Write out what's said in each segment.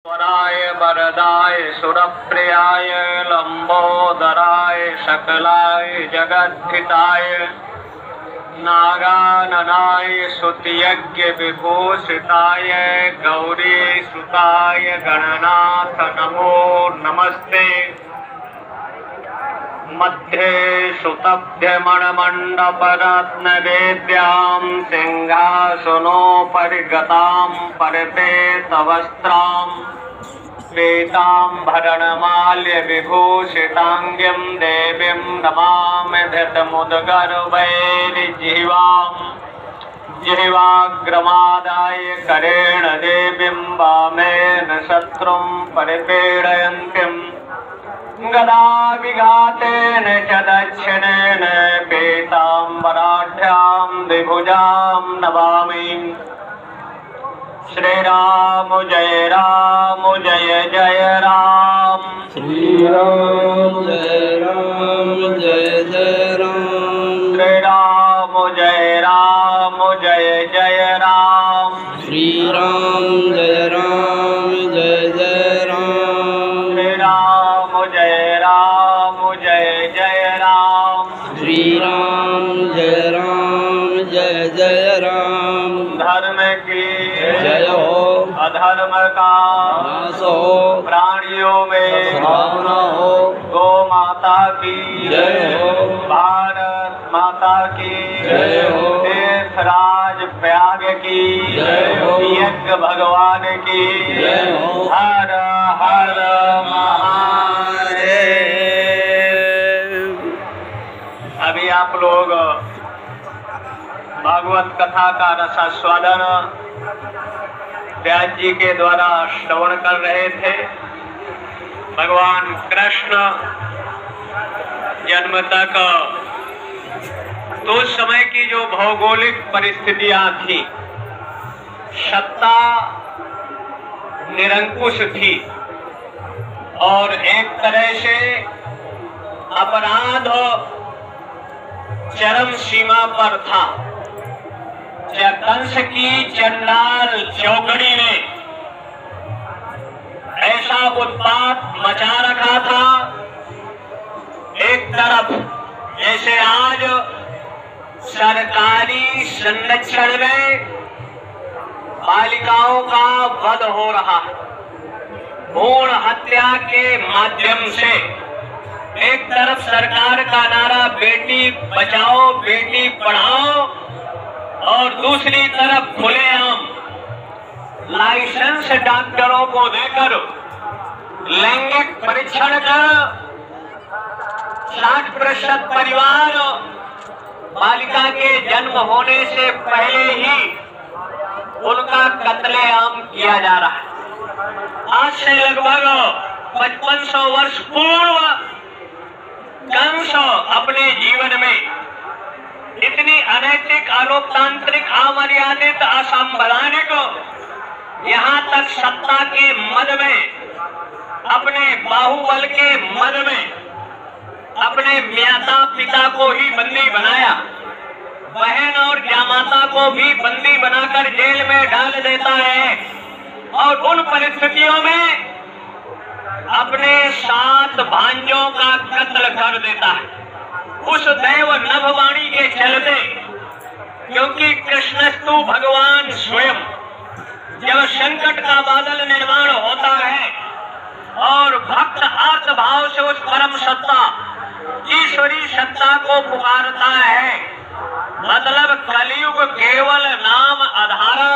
वराय वरदाय सुरप्रियाय लंबोदराय सकलाय जगद्धिताय नागाननाय स्तुतियज्ञ विभूषिताय गौरी सुताय गणनाथ नमो नमस्ते। मध्ये सुतभ्यमणमण्डपरत्नवेद्यां सिंहासनोपरि गतां परिपेतवस्त्रां पीताम्बरणमाल्य विभूषिताङ्गीं देवीं नमामि धृतमुद्गर्वैर्जिह्वां जिह्वाग्रमादाय करेण देवीं वामेन शत्रुं परिपीडयन्तीं गदा विघातेन च दक्षिणेन पीताम्बराढ्यां द्विभुजां नमामि। श्रीराम जय जय राम। श्रीराम जय जय राम। श्रीराम जय जय राम। श्रीराम जय जय राम। श्रीराम जय जय राम। श्रीराम जय जय राम। धर्म की जय हो, अधर्म का नाश हो, प्राणियों में भावना हो। गौ माता की जय हो, भारत माता की जय हो, तीर्थराज प्रयाग की जय हो, यज्ञ भगवान की जय हो। हर हर महादेव। अभी आप लोग भागवत कथा का रसास्वादन व्यास जी के द्वारा श्रवण कर रहे थे। भगवान कृष्ण जन्म तक तो उस समय की जो भौगोलिक परिस्थितियां थी, सत्ता निरंकुश थी और एक तरह से अपराध चरम सीमा पर था। कंस की चंडाल चौकड़ी ने ऐसा उत्पात मचा रखा था। एक तरफ जैसे आज सरकारी संरक्षण में बालिकाओं का वध हो रहा है, भ्रूण हत्या के माध्यम से। एक तरफ सरकार का नारा बेटी बचाओ बेटी पढ़ाओ और दूसरी तरफ खुलेआम लाइसेंस डॉक्टरों को देकर लैंगिक परीक्षण कर 60% परिवार बालिका के जन्म होने से पहले ही उनका कत्लेआम किया जा रहा है। आज से लगभग 5500 वर्ष पूर्व कंस अपने जीवन में इतनी अनैतिक, अलोकतांत्रिक, अमर्यादित, असंवैधानिक, यहाँ तक सत्ता के मद में, अपने बाहुबल के मद में अपने माता पिता को ही बंदी बनाया, बहन और जामाता को भी बंदी बनाकर जेल में डाल देता है और उन परिस्थितियों में अपने 7 भांजों का कत्ल कर देता है। उस दैव नभवाणी के चलते, क्योंकि कृष्णस्तु भगवान स्वयं जब संकट का बादल निर्माण होता है और भक्त आर्त भाव से उस परम सत्ता ईश्वरी सत्ता को पुकारता है, मतलब कलयुग केवल नाम आधारा,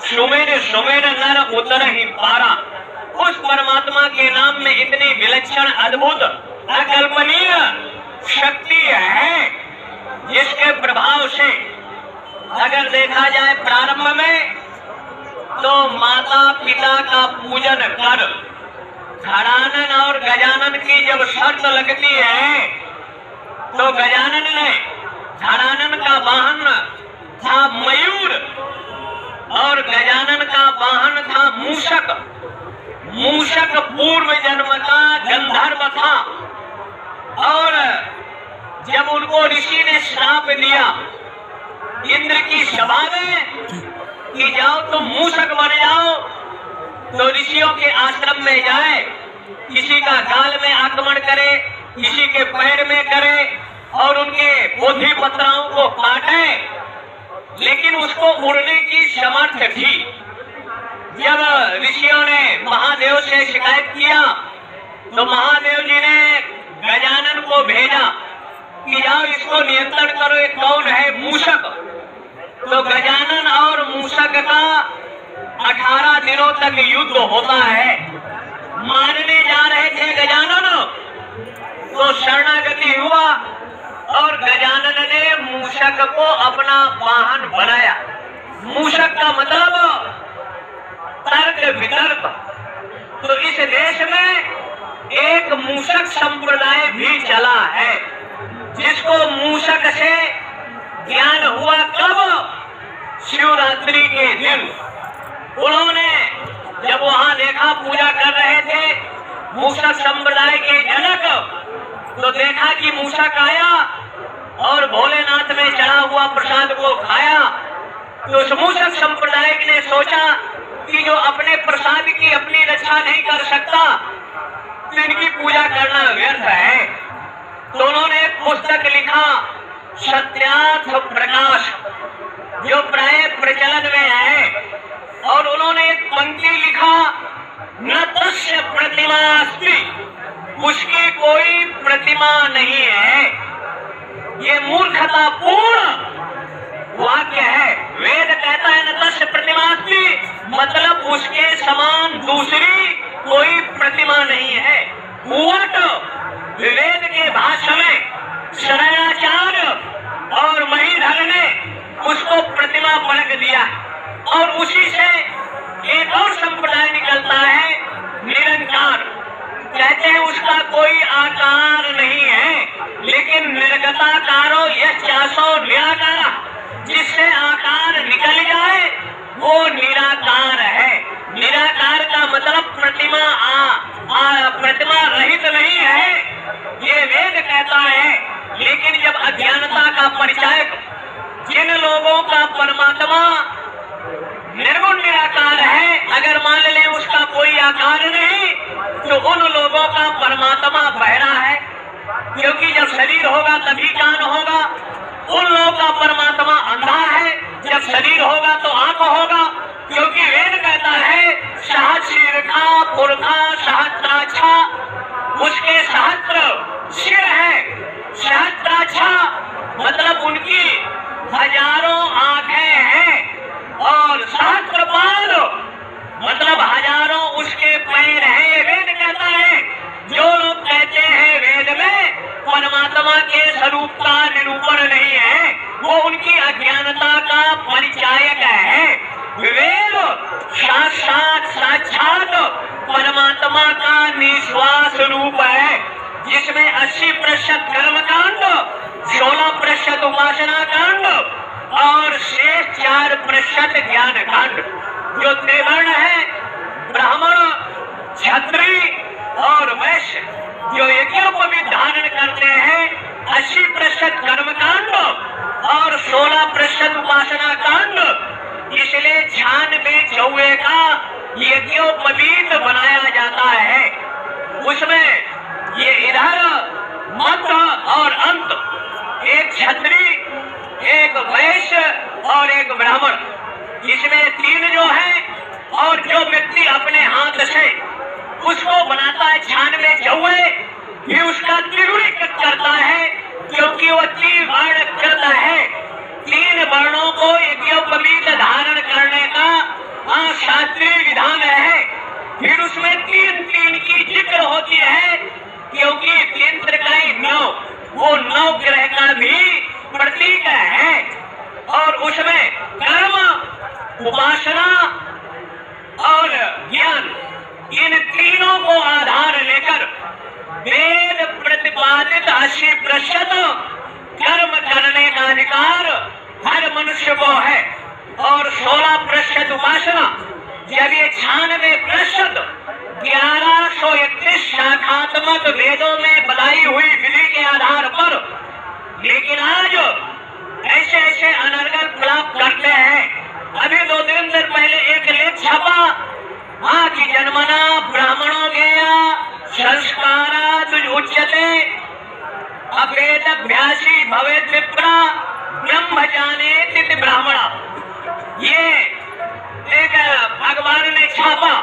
सुमेर सुमेर नर उतर ही पारा। उस परमात्मा के नाम में इतनी विलक्षण, अद्भुत, अकल्पनीय शक्ति है जिसके प्रभाव से अगर देखा जाए प्रारंभ में तो माता पिता का पूजन कर घड़ानन और गजानन की जब शर्त लगती है तो गजानन ने, घड़ानन का वाहन था मयूर और गजानन का वाहन था मूषक। मूषक पूर्व जन्म का गंधर्व था और जब उनको ऋषि ने श्राप दिया इंद्र की सभा में कि जाओ तुम मूषक बन जाओ, तो ऋषियों के आश्रम में जाए, किसी का गाल में आक्रमण करे, किसी के पैर में करे और उनके बोधि पत्राओं को काटे, लेकिन उसको उड़ने की समर्थ थी। जब ऋषियों ने महादेव से शिकायत किया तो महादेव जी ने गजानन को भेजा कि जाओ इसको नियंत्रण करो, ये कौन है? मूषक। तो गजानन और मूषक का 18 दिनों तक युद्ध होता है। मारने जा रहे थे गजानन तो शरणागति हुआ और गजानन ने मूषक को अपना वाहन बनाया। मूषक का मतलब तर्क वितर्क। तो इस देश में एक मूषक संप्रदाय भी चला है, जिसको मूषक से ज्ञान हुआ कब? शिवरात्रि के दिन। उन्होंने जब वहां देखा, पूजा कर रहे थे मूषक संप्रदाय के जनक, तो देखा कि मूषक आया और भोलेनाथ में चढ़ा हुआ प्रसाद को खाया। तो उस मूषक संप्रदाय ने सोचा कि जो अपने प्रसाद की अपनी रक्षा नहीं कर सकता, तो इनकी पूजा करना व्यर्थ है। तो उन्होंने एक पुस्तक लिखा, सत्यार्थ प्रकाश, जो प्राय प्रचलन में है। और उन्होंने एक पंक्ति लिखा, न तस्य प्रतिमा अस्ति, उसकी कोई प्रतिमा नहीं है। ये मूर्खतापूर्ण वाक्य है। वेद कहता है न तस्य प्रतिमा अस्ति, मतलब उसके समान दूसरी कोई प्रतिमा नहीं है। उलट वेद के भाषा में शरणाचार्य और महीधर ने उसको प्रतिमा पलट दिया। और उसी से एक और संप्रदाय निकलता है, निरंकार। कहते हैं उसका कोई आकार नहीं है, लेकिन निर्गताकारो यस्यासो निराकार, जिससे आकार निकल जाए वो निराकार है। निराकार का मतलब प्रतिमा प्रतिमा रहित नहीं है, ये वेद कहता है। लेकिन जब अज्ञानता का परिचायक, जिन लोगों का परमात्मा निर्गुण निराकार है, अगर मान ले उसका कोई आकार नहीं, तो उन लोगों का परमात्मा बहरा है, क्योंकि जब शरीर होगा तभी कान होगा। उन लोगों का परमात्मा अंधा है, जब शरीर होगा तो आंख होगा, क्योंकि वेद कहता है सहस्रशीर्षा पुरुषा सहस्राक्षा, उसके सहस्त्र सिर है। सहस्राक्षा मतलब उनकी हजारों आंखें हैं, और सहस्त्रपाद मतलब हजारों उसके पैर हैं। ये वेद कहता है। जो लोग कहते हैं वेद में परमात्मा के स्वरूप का निरूपण नहीं है, वो उनकी अज्ञानता का परिचायक है। वेद साक्षात परमात्मा का निश्वास रूप है, जिसमें 80% कर्मकांड, 16% उपासना कांड और शेष 4% ज्ञान कांड। जो त्रिवर्ण है, ब्राह्मण, क्षत्रिय और वैश्य, जो यज्ञोपवीत धारण करते हैं, 80% कर्मकांड और 16% उपासना कांड। इसलिए 96 का यज्ञोपवीत बनाया जाता है। उसमें ये इधर मध्य और अंत, एक क्षत्रिय, एक वैश्य और एक ब्राह्मण, इसमें 3 जो है। और जो व्यक्ति अपने हाथ से उसको बनाता है 96, भी उसका त्रिगुणीकृत करता है, क्योंकि वो 3 वर्ण करता है। 3 वर्णों को यज्ञोपवीत धारण करने का शास्त्रीय विधान है। फिर उसमें 3 की जिक्र होती है, क्योंकि 3 त्रिकाई 9, वो 9 ग्रह का भी प्रतीक है। और उसमें कर्म, उपासना और ज्ञान, इन तीनों को आधार लेकर वेद प्रतिपादित 80% कर्म करने का अधिकार हर मनुष्य को है, और 16% उपासना। जब ये 96% 1131 शाखात्मक वेदों में बताई हुई विधि के आधार पर, लेकिन आज ऐसे ऐसे अनर्गल प्राप्त करते हैं। अभी 2 दिन पहले एक लेख छपा हाँ कि जन्मना ब्राह्मणों गया संस्कारात् उच्यते अभेदभ्यासी भवेत् विप्रा ब्रह्म जानेति ब्राह्मणा। ये एक भगवान ने छापा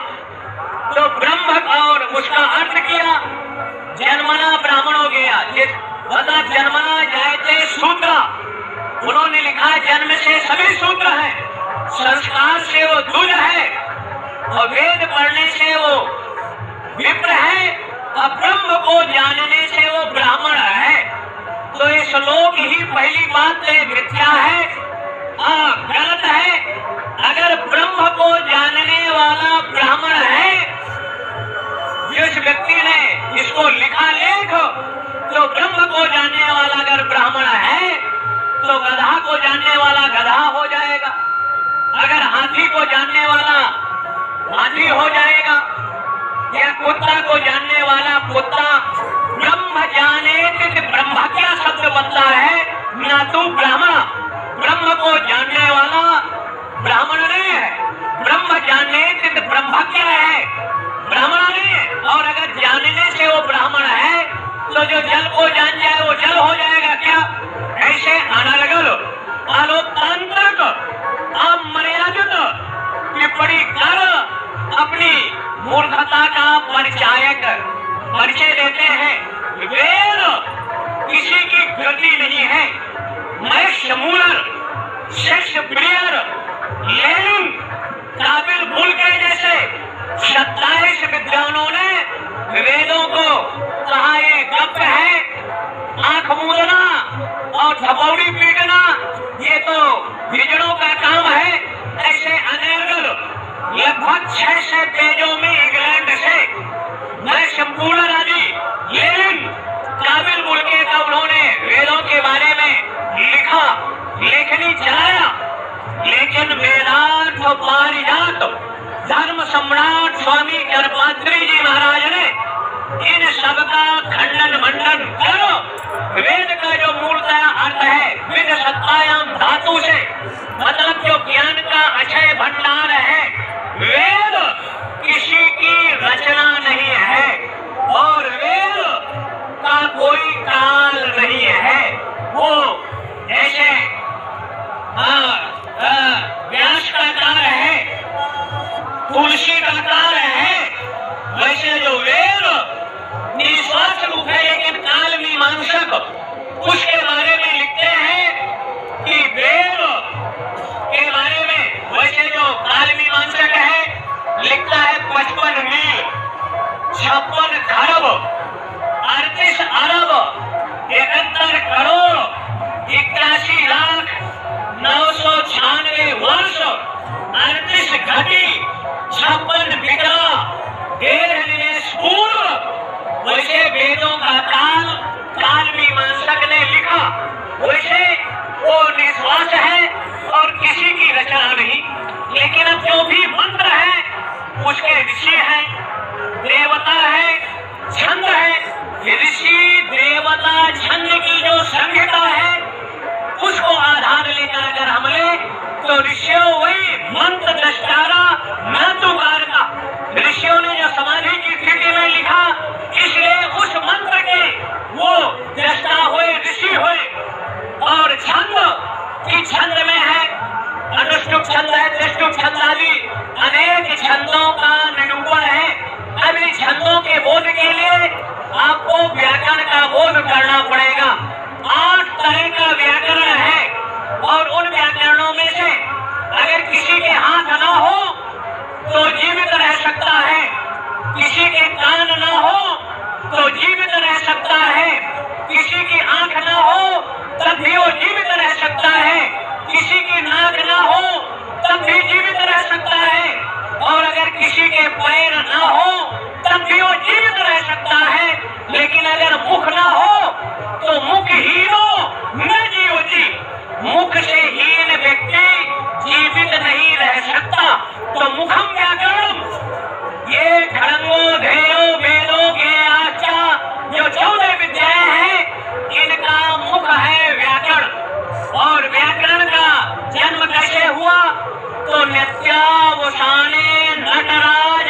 तो ब्रह्म और उसका अर्थ किया जन्मना ब्राह्मणों गया, मतलब जन्मना जायते शूद्र। उन्होंने लिखा जन्म से सभी शूद्र हैं, संस्कार से वो द्विज है और वेद पढ़ने से वो विप्र है और ब्रह्म को जानने से वो ब्राह्मण है। तो ये श्लोक ही पहली बात मिथ्या है, गलत है। अगर ब्रह्म को जानने वाला ब्राह्मण है, जिस व्यक्ति ने इसको लिखा लेख, तो ब्रह्म को जानने वाला अगर ब्राह्मण है तो गधा को जानने वाला गधा हो जाएगा, अगर हाथी को जानने वाला हाथी हो जाएगा, या कुत्ता को जानने वाला कुत्ता। ब्रह्म जाने ब्रह्म क्या शब्द बनता है, ना तू ब्राह्मण। ब्रह्म को जानने वाला ब्राह्मण नहीं है, ब्रह्म जानने ब्रह्म क्या है, ब्राह्मण नहीं है। और अगर जानने से वो ब्राह्मण है तो जो जल को जान जाए वो जल हो जाएगा क्या? ऐसे अनर्गल आलोकतांत्रिक अमर्यादित टिप्पणी कर अपनी मूर्खता का परिचय देते हैं। वेद किसी की गति नहीं है। मैक्स मूलर, शेक्सपियर, लेनिन, काबिल बुल के जैसे 27 विद्वानों ने वेदों को कहा ये गप है, आंख मूंदना और थपौड़ी पीटना ये तो हिजड़ों का काम है। ऐसे अनेर्गल लगभग 600 पेजों में इंग्लैंड से मैं संपूर्ण राजी लेनिन, काबिल मुल्के का उन्होंने वेदों के बारे में लिखा, लेखनी चलाया। लेकिन वेदांत पारिजात धर्म सम्राट स्वामी कर्पात्री जी महाराज ने इन सब का खंडन मंडन करो। वेद का जो मूलतः अर्थ है विद सत्तायाम धातु से, मतलब जो ज्ञान का अक्षय भंडार है। वेद किसी की रचना नहीं है और वेद का कोई काल नहीं है। वो ऐसे व्यास का काल है, तुलसी का काल है, वैसे जो वेद निस्वार्थ रूप है लेकिन काल मीमांसक उसके बारे में लिखते हैं कि वेद के बारे में। वैसे जो काल मीमांसक है लिखता है 55 मील 56 खरब 38 अरब 71 करोड़ 81 लाख 996 वर्ष 38 घटी 56 विग्रह 1.5 निमेष पूर्व। वैसे वेदों का काल मीमांसक ने लिखा, वैसे वो निश्वास है और किसी की रचना नहीं। लेकिन अब जो भी मंत्र है उसके ऋषि है, देवता है, छंद है। ऋषि देवता छंद की जो संहिता है उसको आधार लेकर अगर हम ले तो ऋषियों वही मंत्र दृष्टारा महत्वकार का। ऋषियों ने जो समाधि की स्थिति में लिखा, इसलिए उस मंत्र के वो दृष्टा हुए, ऋषि हुए। और छंद की छंद में है अनुष्टुप छंद है, त्रिष्टुप छंद आदि अनेक छंदों का निरूपण है। अब इन छंदों के बोध के लिए आपको व्याकरण का बोध करना पड़ेगा। 8 तरह का व्याकरण है और उन व्याकरणों में से अगर किसी के हाथ ना हो तो जीवित रह सकता है, किसी के कान ना हो तो जीवित रह सकता है, किसी की आंख ना हो तब भी वो जीवित रह सकता है, किसी की नाक ना हो तब भी जीवित रह सकता है, और अगर किसी के पैर ना हो तब भी वो जीवित रह सकता है। लेकिन अगर मुख ना हो तो मुख हीनो न जीवति, मुख से हीन व्यक्ति जीवित नहीं रह सकता। तो मुखम व्याकरणम, ये खड़ंगो धेयो वेदों के आचा जो 14 विद्याएं हैं, इनका मुख है व्याकरण। और व्याकरण का जन्म कैसे हुआ? तो नित्यावसाने नटराज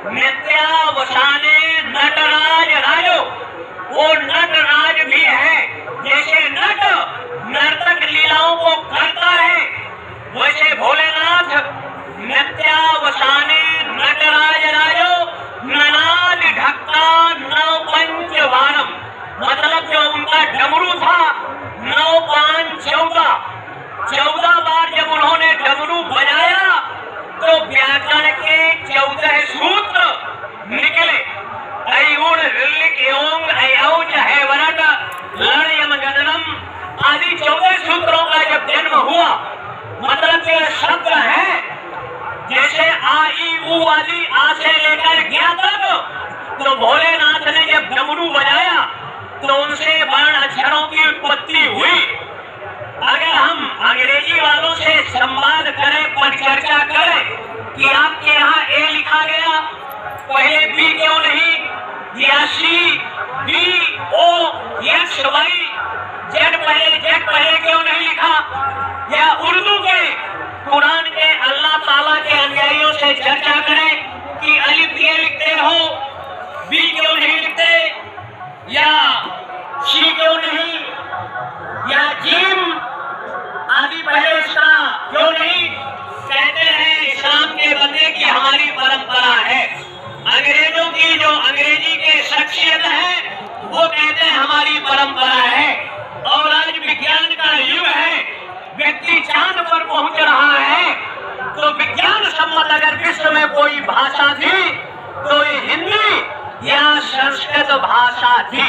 नित्यावसाने नटराज राजो, वो नटराज भी है। जैसे नट नर्तक लीलाओं को करता है, वैसे भोलेनाथ नित्यावसाने नटराज राजो ननाद ढक्का नौ पंच वारम, मतलब जो उनका डमरू था 9 5 14 बार जब उन्होंने डमरू बजाया तो व्याकरण के 14 सूत्र निकले। ऐउण ऋलिक एवं ऐऔज है वरट लड़ यम गदनम आदि 14 सूत्रों का जब जन्म हुआ, मतलब के शब्द है जैसे आ ई उ आदि आ से लेकर ज्ञा तक। तो भोलेनाथ ने जब डमरू बजाया तो उनसे वर्ण अक्षरों की उत्पत्ति हुई। अगर हम अंग्रेजी वालों से संवाद करें, परिचर्चा करें कि आपके यहाँ ए लिखा गया, पहले बी क्यों नहीं, या C B O X Y Z पहले क्यों नहीं लिखा, या उर्दू के कुरान के अल्लाह ताला के अनुयायियों से चर्चा करें कि अलिफ ये लिखते हो, बी क्यों नहीं लिखते, या सी क्यों नहीं, या जीम आदि पहले इसका क्यों नहीं। कहते हैं इस्लाम के बंदे की हमारी परंपरा है। अंग्रेजों की जो अंग्रेजी के शख्सियत है वो कहते हैं हमारी परंपरा है। और आज विज्ञान का युग है, व्यक्ति चांद पर पहुंच रहा है, तो विज्ञान सम्मत अगर विश्व में कोई भाषा थी तो ये हिंदी या संस्कृत भाषा थी।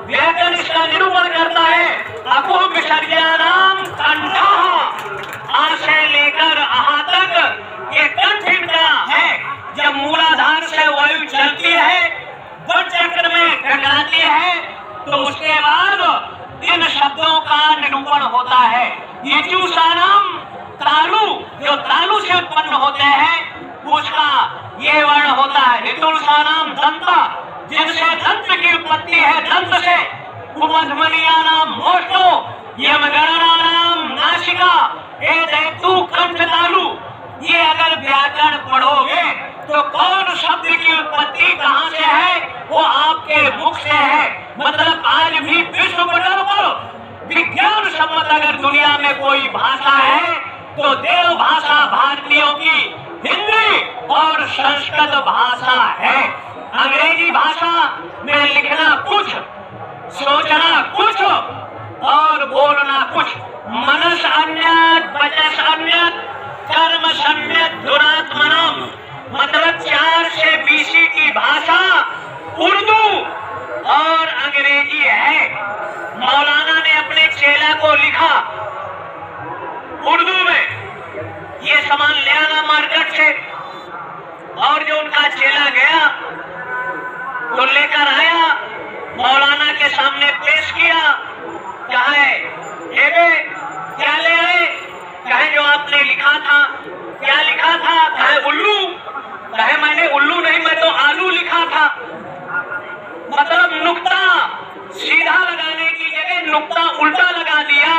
व्याकरण इसका निरूपण करता है। अको विसर्जनाम कंठा, आ से लेकर आहा तक ये कंठ इनका है। जब मूलाधार से वायु चलती है, वट चक्र में टकराती है, तो उसके बाद इन शब्दों का निरूपण होता है। ये चूसानाम तालु, जो तालु से उत्पन्न होते हैं उसका ये वर्ण होता है। ऋतुसानाम दंता, जिनसे दंत की उत्पत्ति है, दंत से। उपध्वनिया नाम मोष्टो, यमगणना नाम नासिका, ए दैतु कंठ तालु। ये अगर व्याकरण पढ़ोगे तो कौन शब्द की उत्पत्ति कहाँ से है वो आपके मुख से है। मतलब आज भी विश्व पटल पर विज्ञान सम्मत अगर दुनिया में कोई भाषा है तो देव भाषा भारतीयों की हिंदी और संस्कृत भाषा है। अंग्रेजी भाषा में लिखना कुछ, सोचना कुछ और बोलना कुछ। मनस अन्यत्, वचस अन्यत्, कर्म सम्यक दुरात्मनम, मतलब 4 से BC की भाषा उर्दू और अंग्रेजी है। मौलाना ने अपने चेला को लिखा उर्दू में, ये सामान ले आना मार्केट से, और जो उनका चेला गया तो लेकर आया, मौलाना के सामने पेश किया। कहे क्या ले आए? कहे जो आपने लिखा था। क्या लिखा था? कहे उल्लू। कहे मैंने उल्लू नहीं, मैं तो आलू लिखा था। मतलब नुक्ता सीधा लगाने की जगह नुक्ता उल्टा लगा दिया,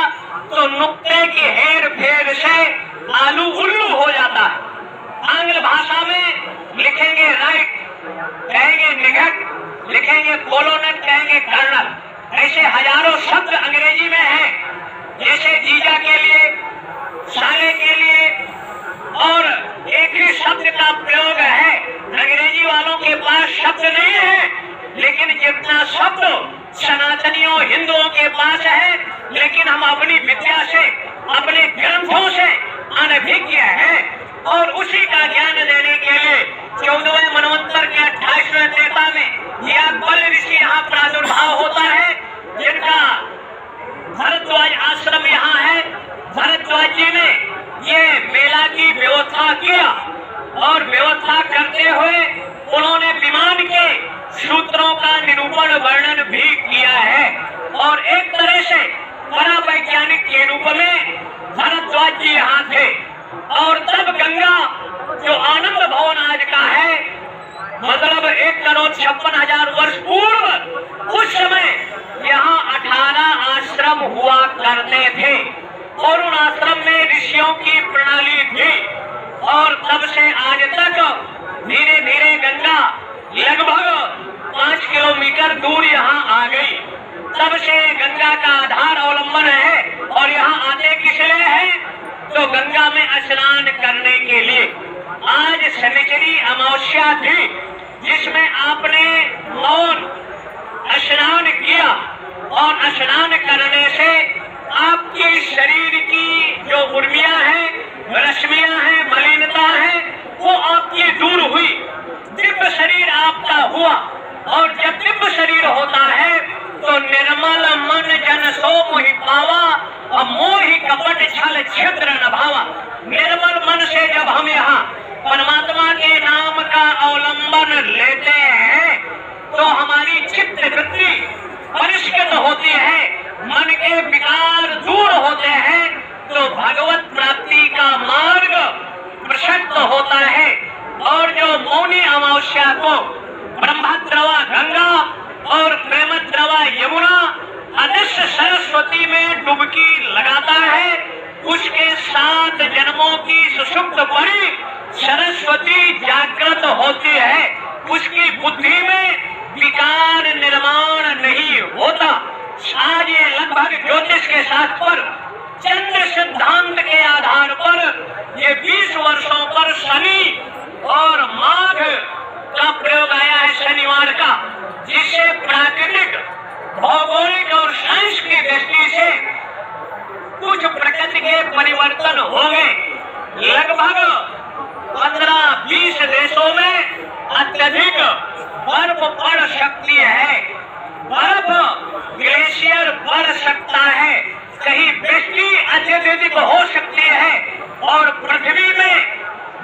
तो नुक्ते की हेर फेर से आलू उल्लू हो जाता है। आंग्ल भाषा में लिखेंगे राइट, कहेंगे निगट, लिखेंगे कोलोनेट, कहेंगे कर्नल। ऐसे हजारों शब्द अंग्रेजी में हैं। जैसे जीजा के लिए, साले के लिए, और एक ही शब्द का प्रयोग है। अंग्रेजी वालों के पास शब्द नहीं है, लेकिन जितना शब्द सनातनियों हिंदुओं के पास है, लेकिन हम अपनी विद्या से, अपने ग्रंथों से अनभिज्ञ हैं। और उसी का ज्ञान देने के लिए 14वें मनवंतर के 28वें त्रेता में यह बल ऋषि यहाँ प्रादुर्भाव होता है, जिनका भरद्वाज आश्रम यहाँ है। भरद्वाज जी ने ये मेला की व्यवस्था किया, और व्यवस्था करते हुए उन्होंने विमान के सूत्रों का निरूपण वर्णन भी किया है। और एक तरह से बड़ा वैज्ञानिक के रूप में भरद्वाज जी यहाँ थे। और तब गंगा जो आनंद भवन आज का है, मतलब 1,56,000 वर्ष पूर्व, उस समय यहाँ 18 आश्रम हुआ करते थे, और उन आश्रम में ऋषियों की प्रणाली थी। और तब से आज तक धीरे धीरे गंगा किलोमीटर दूर यहाँ आ गई। तब से गंगा का आधार अवलंबन है और यहाँ आते किस लिए है? तो गंगा में स्नान करने के लिए। आज शनिचरी अमावस्या थी जिसमें आपने मौन स्नान किया और स्नान करने से आपके शरीर की जो उर्मियां हैं, रश्मियां हैं, मलिनता है, वो आपकी दूर हुई, दिव्य शरीर आपका हुआ। और जब दिव्य शरीर होता है तो निर्मल मन जन सो मोहि पावा और मोहि कपट छल छिद्र न भावा। निर्मल मन से जब हम यहाँ परमात्मा के नाम का अवलंबन लेते हैं तो हमारी चित्त वृत्ति परिष्कृत होती है, मन के विकार दूर होते हैं, तो भगवत प्राप्ति का मार्ग प्रशस्त होता है। और जो मौनी अमावस्या को ब्रह्मद्रवा गंगा और प्रेमद्रवा यमुना अदृश्य सरस्वती में डुबकी लगाता है, उसके 7 जन्मों की सुषुप्त परी सरस्वती जागृत होती है, उसकी बुद्धि में विकार निर्माण नहीं होता। आज ये लगभग ज्योतिष के साथ पर चंद्र सिद्धांत के आधार पर ये 20 वर्षों पर शनि और माघ का प्रयोग आया है, शनिवार का, जिससे प्राकृतिक, भौगोलिक और साइंस की दृष्टि से कुछ प्रकृति के परिवर्तन हो गए। लगभग 15-20 देशों में अत्यधिक बर्फ पड़ सकती है, बर्फ ग्लेशियर बढ़ सकता है, कहीं वृष्टि अत्यधिक हो सकती है। और पृथ्वी में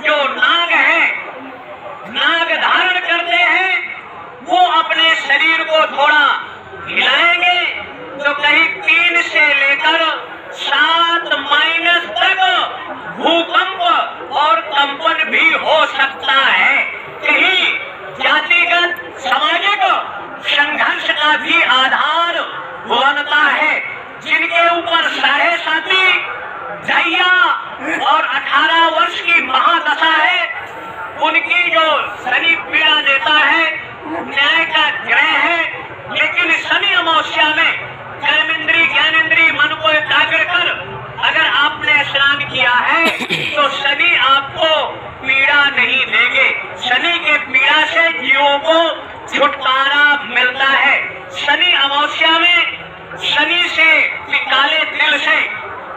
जो नाग है, नाग धारण करते हैं, वो अपने शरीर को थोड़ा हिलाएंगे तो कहीं 3 से लेकर 7 माइनस तक भूकंप और कंपन भी हो सकता है। कहीं जातिगत सामाजिक संघर्ष का भी आधार बनता है। जिनके ऊपर 7.5 दैया और 18 वर्ष की महादशा है, उनकी जो शनि पीड़ा देता है, न्याय का ग्रह है, लेकिन शनि अमावस्या में कर्मेंद्री ज्ञानेंद्री मन को एकाग्र कर अगर आपने स्नान किया है तो शनि आपको पीड़ा नहीं देंगे। शनि के पीड़ा से जीवों को छुटकारा मिलता है। शनि अमावस्या में शनि से काले तिल से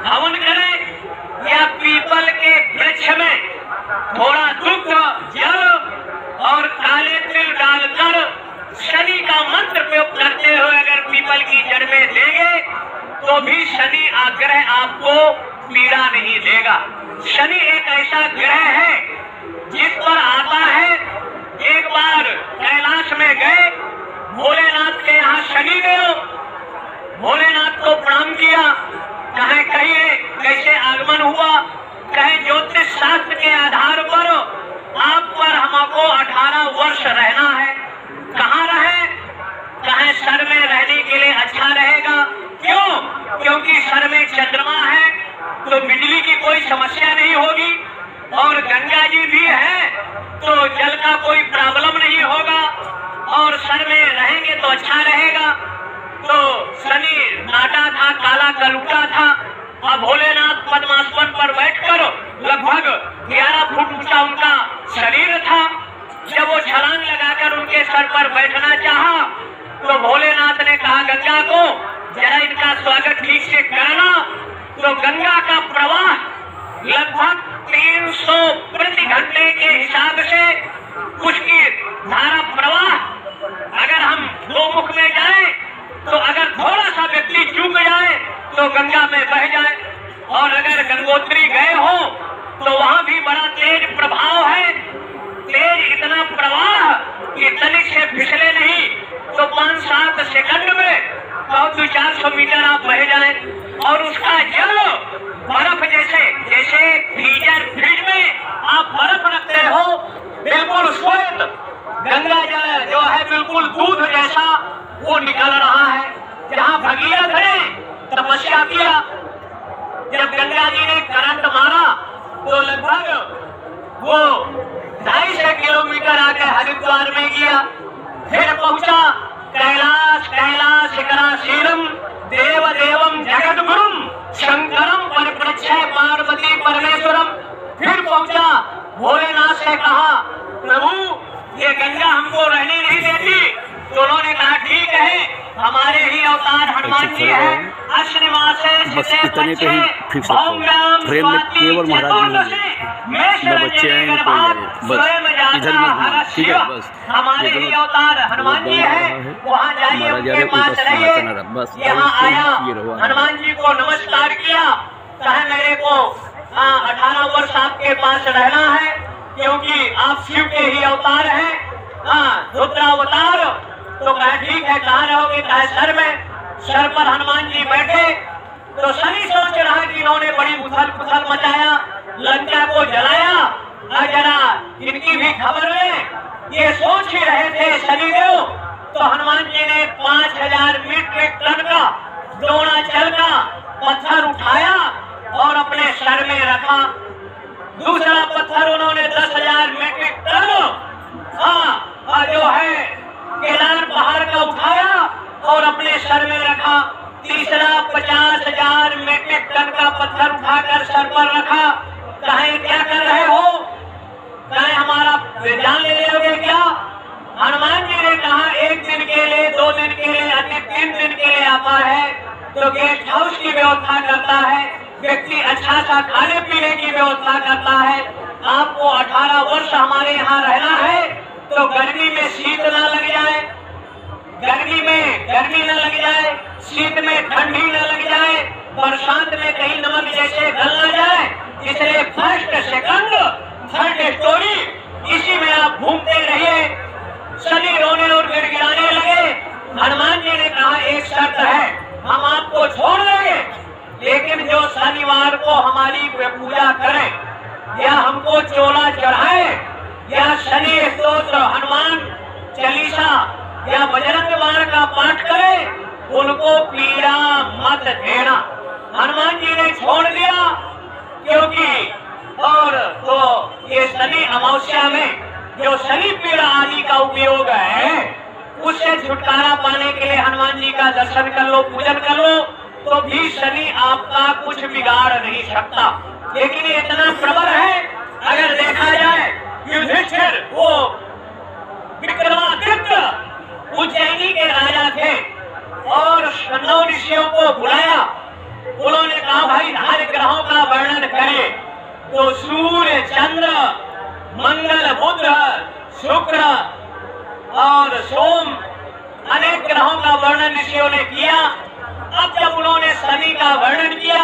हवन करें या पीपल के वृक्ष में थोड़ा दुग्ध, जल और काले तिल डालकर शनि का मंत्र प्रयोग करते हुए अगर पीपल की जड़ में देंगे तो भी शनि आग्रह आपको पीड़ा नहीं देगा। शनि एक ऐसा ग्रह है जिस पर आता है। एक बार कैलाश में गए, भोलेनाथ के यहाँ शनिदेव, भोलेनाथ को प्रणाम किया, कहे कहिए कैसे आगमन हुआ? कहे ज्योतिष शास्त्र के आधार पर आप पर हमको 18 वर्ष रहना है। कहाँ रहे? कहे सर में रहने के लिए अच्छा रहेगा। क्यों? क्योंकि सर में चंद्रमा है तो बिजली की कोई समस्या नहीं होगी और गंगा जी भी है तो जल का कोई प्रॉब्लम नहीं होगा और सर में रहेंगे तो अच्छा रहेगा। तो शनि नाटा था, काला कलुटा था। अब भोलेनाथ पद्मासन पर बैठकर लगभग 11 फुट ऊंचा उनका शरीर था। जब वो छलांग लगाकर उनके सर पर बैठना चाहा तो भोलेनाथ ने कहा गंगा को जरा इनका स्वागत ठीक से करना। तो गंगा का प्रवाह लगभग 300 प्रति घंटे के हिसाब से उसकी धारा प्रवाह, अगर हम दो मुख में जाए तो अगर थोड़ा सा व्यक्ति चूक जाए तो गंगा में बह जाए, और अगर गंगोत्री गए हो तो वहां भी बड़ा तेज प्रभाव है। तेज इतना प्रवाह कि तनिक से फिसले नहीं तो 5-7 सेकंड में 200-400 मीटर आप बह जाए। और उसका जल बर्फ जैसे फ्रीज में आप बर्फ रखते हो, बिल्कुल श्वेत गंगा जल जो है बिल्कुल दूध जैसा वो निकल रहा है। जहाँ भगीरथ ने तपस्या किया, जब गंगा जी ने करंट मारा तो लगभग वो 250 किलोमीटर आकर हरिद्वार में गया। फिर पहुंचा परमेश्वरम फिर पहुंचा, भोलेनाथ से कहा प्रभु ये गंगा हमको रहने नहीं देती। तो उन्होंने कहा ठीक है, हमारे ही अवतार हनुमान जी है। बस इतने पे ही फिक्स फ्रेम में केवल महाराज जी बच्चे आए हैं कोई बस इधर में ठीक है। बस हमारे ही अवतार हनुमान जी है, वहाँ जाइए उनके पास रहिए। बस यहाँ आया, हनुमान जी को नमस्कार किया, कहा मेरे को 18 वर्ष आपके पास रहना है, क्योंकि आप शिव के ही अवतार हैं, रुद्रावतार। तो कहा ठीक है, कहाँ रहोगे? कहा सर में। सर पर हनुमान जी बैठे। तो शनि सोच रहा कि इन्होंने बड़ी उथल पुथल मचाया, लंका को जलाया, जरा इनकी भी खबर लें, ये सोच ही रहे थे शनिदेव। तो हनुमान जी ने 5000 मीट्रिक टन का द्रोणाचल का पत्थर उठाया और अपने सर में रखा। दूसरा पत्थर उन्होंने 10,000 मीट्रिक टन जो है केदार पहाड़ का उठाया और अपने सर में रखा। तीसरा 50,000 मीट्रिक टन का पत्थर उठाकर सर पर रखा। कहे क्या कर रहे हो? कहे हमारा जान ले लोगे क्या? हनुमान जी ने कहा 1 दिन के लिए, 2 दिन के लिए, अन्य 3 दिन के लिए आता है तो गेस्ट हाउस की व्यवस्था करता है, व्यक्ति अच्छा सा खाने पीने की व्यवस्था करता है। आपको 18 वर्ष हमारे यहाँ रहना है तो गर्मी में शीत ना लग जाए, गर्मी में गर्मी न लग जाए, शीत में ठंडी न लग जाए, बरसात में कहीं नमक जैसे गल न जाए। इसलिए फर्स्ट सेकंड थर्ड स्टोरी इसी में आप घूमते रहिए। शनि रोने और गिड़गिड़ाने लगे। हनुमान जी ने कहा एक शर्त है, हम आपको छोड़ देंगे, लेकिन जो शनिवार को हमारी पूजा करें या हमको चोला चढ़ाए या शनि स्तोत्र, हनुमान चालीसा या बजरंग बाण का पाठ करे, उनको पीड़ा मत देना। हनुमान जी ने छोड़ दिया, क्योंकि और तो ये शनि अमावस्या में जो शनि पीड़ा आदि का उपयोग है, उससे छुटकारा पाने के लिए हनुमान जी का दर्शन कर लो, पूजन कर लो, तो भी शनि आपका कुछ बिगाड़ नहीं सकता। लेकिन ये इतना प्रबल है, अगर देखा जाए युधिष्ठिर वो विक्रमादित्य उज्जैनी के राजा थे और 9 ऋषियों को बुलाया। उन्होंने कहा भाई 8 ग्रहों का वर्णन करें। तो सूर्य, चंद्र, मंगल, बुध, शुक्र और सोम, अनेक ग्रहों का वर्णन ऋषियों ने किया। अब जब उन्होंने शनि का वर्णन किया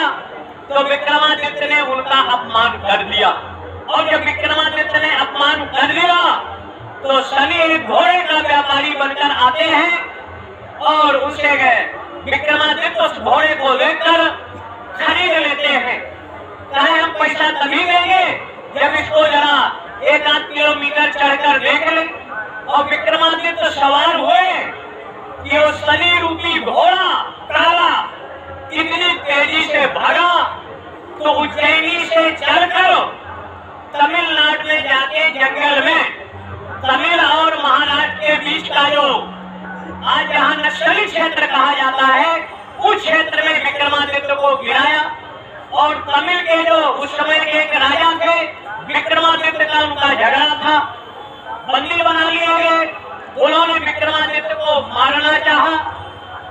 तो विक्रमादित्य ने उनका अपमान कर दिया, और जब विक्रमादित्य ने अपमान कर दिया तो शनि एक घोड़े का व्यापारी बनकर आते हैं और उसे विक्रमादित्य उस घोड़े को लेकर खरीद लेते हैं। कहे हम पैसा तभी देंगे जब इसको जरा 1-8 किलोमीटर चढ़कर देख ले। और विक्रमादित्य सवार हुए कि वो शनि रूपी घोड़ा काला इतनी तेजी से भागा तो उज्जैनी से चढ़कर तमिलनाडु में जाके जंगल में, तमिल और महाराष्ट्र के बीच का जो आज जहाँ नक्सली क्षेत्र कहा जाता है, उस क्षेत्र में विक्रमादित्य को गिराया। और तमिल के जो उस समय के एक राजा थे, विक्रमादित्य का उनका झगड़ा था, बंदी बना लिए गए। उन्होंने विक्रमादित्य को मारना चाहा,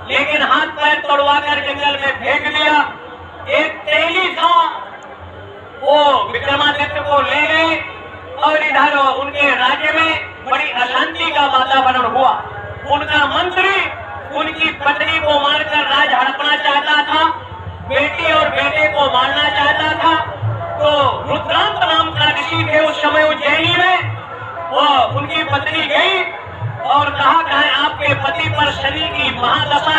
लेकिन हाथ पैर तोड़वाकर जंगल में फेंक दिया। एक तेली था, वो विक्रमादित्य को ले गए और इधर उनके राज्य में बड़ी अशांति का वातावरण हुआ। उनका मंत्री उनकी पत्नी को मारकर राज हड़पना चाहता था, बेटी और बेटे को मारना चाहता था। तो रुद्रांत नाम का ऋषि थे उस समय उज्जैनी में, वो उनकी पत्नी गई और कहा आपके पति पर शनि की महादशा